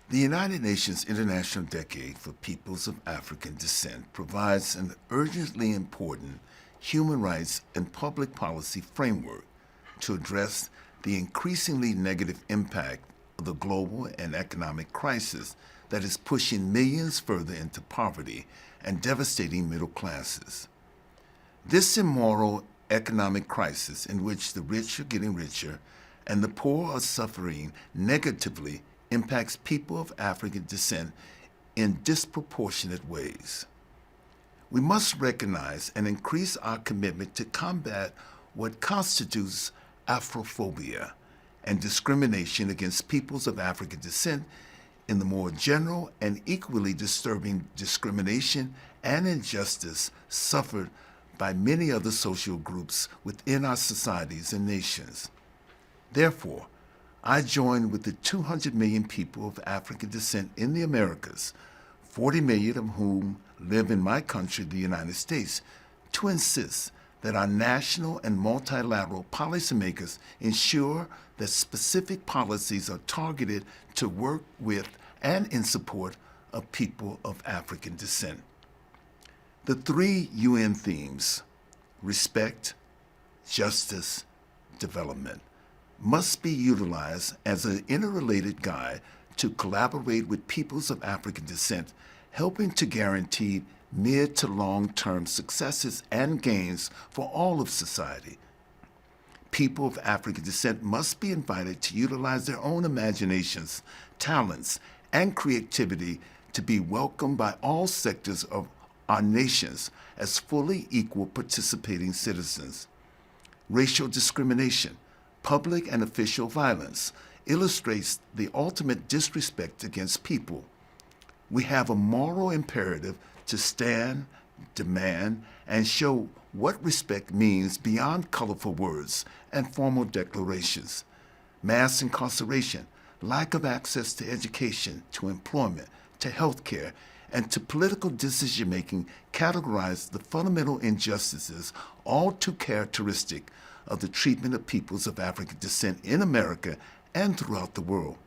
The United Nations International Decade for Peoples of African Descent provides an urgently important human rights and public policy framework to address the increasingly negative impact of the global and economic crisis that is pushing millions further into poverty and devastating middle classes. This immoral economic crisis, in which the rich are getting richer and the poor are suffering negatively, impacts people of African descent in disproportionate ways. We must recognize and increase our commitment to combat what constitutes Afrophobia and discrimination against peoples of African descent in the more general and equally disturbing discrimination and injustice suffered by many other social groups within our societies and nations. Therefore, I join with the 200 million people of African descent in the Americas, 40 million of whom live in my country, the United States, to insist that our national and multilateral policymakers ensure that specific policies are targeted to work with and in support of people of African descent. The three UN themes, respect, justice, development, must be utilized as an interrelated guide to collaborate with peoples of African descent, helping to guarantee mid to long-term successes and gains for all of society. People of African descent must be invited to utilize their own imaginations, talents, and creativity to be welcomed by all sectors of our nations as fully equal participating citizens. Racial discrimination, public and official violence illustrates the ultimate disrespect against people. We have a moral imperative to stand, demand, and show what respect means beyond colorful words and formal declarations. Mass incarceration, lack of access to education, to employment, to health care, and to political decision-making categorize the fundamental injustices all too characteristic of the treatment of peoples of African descent in America and throughout the world.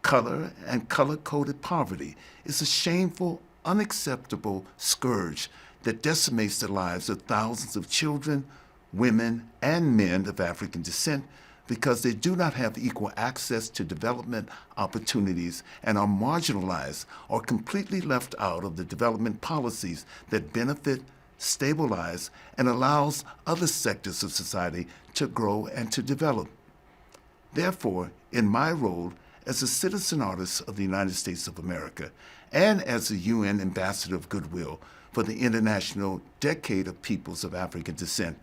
Color and color-coded poverty is a shameful, unacceptable scourge that decimates the lives of thousands of children, women, and men of African descent because they do not have equal access to development opportunities and are marginalized or completely left out of the development policies that benefit, stabilize, and allows other sectors of society to grow and to develop. Therefore, in my role as a citizen artist of the United States of America and as a UN Ambassador of Goodwill for the International Decade of Peoples of African Descent,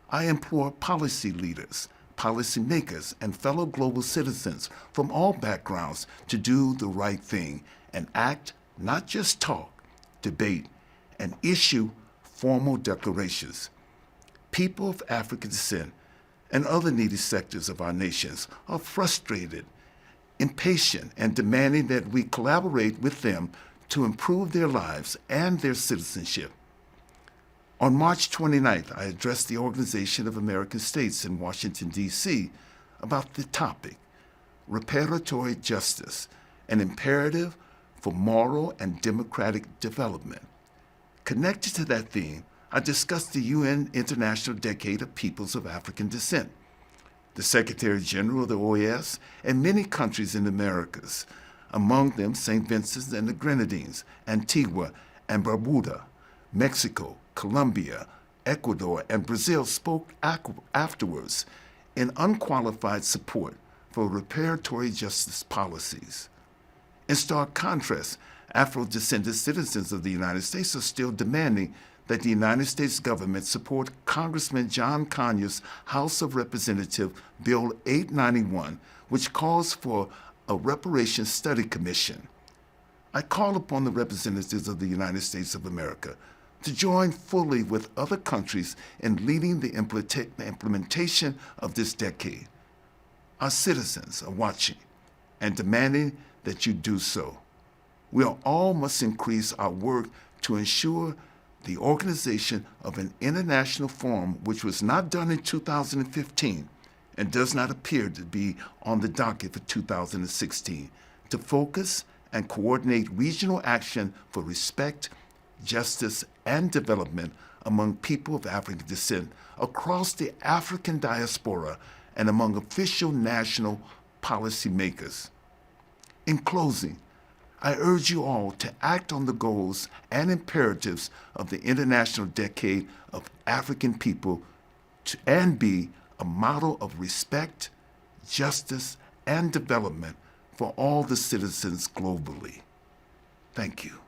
I implore policy leaders, policymakers, and fellow global citizens from all backgrounds to do the right thing and act, not just talk, debate, and issue formal declarations. People of African descent and other needy sectors of our nations are frustrated, impatient, and demanding that we collaborate with them to improve their lives and their citizenship. On March 29th, I addressed the Organization of American States in Washington, D.C. about the topic, reparatory justice, an imperative for moral and democratic development. Connected to that theme, I discussed the UN International Decade of Peoples of African Descent. The Secretary General of the OAS and many countries in the Americas, among them St. Vincent and the Grenadines, Antigua and Barbuda, Mexico, Colombia, Ecuador, and Brazil spoke afterwards in unqualified support for reparatory justice policies. In stark contrast, afro-descendant citizens of the United States are still demanding that the United States government support Congressman John Conyers' House of Representatives Bill 891, which calls for a reparations study commission. I call upon the representatives of the United States of America to join fully with other countries in leading the implementation of this decade. Our citizens are watching and demanding that you do so. We all must increase our work to ensure the organization of an international forum which was not done in 2015 and does not appear to be on the docket for 2016 to focus and coordinate regional action for respect, justice, and development among people of African descent across the African diaspora and among official national policymakers. In closing, I urge you all to act on the goals and imperatives of the International Decade of African People and be a model of respect, justice, and development for all the citizens globally. Thank you.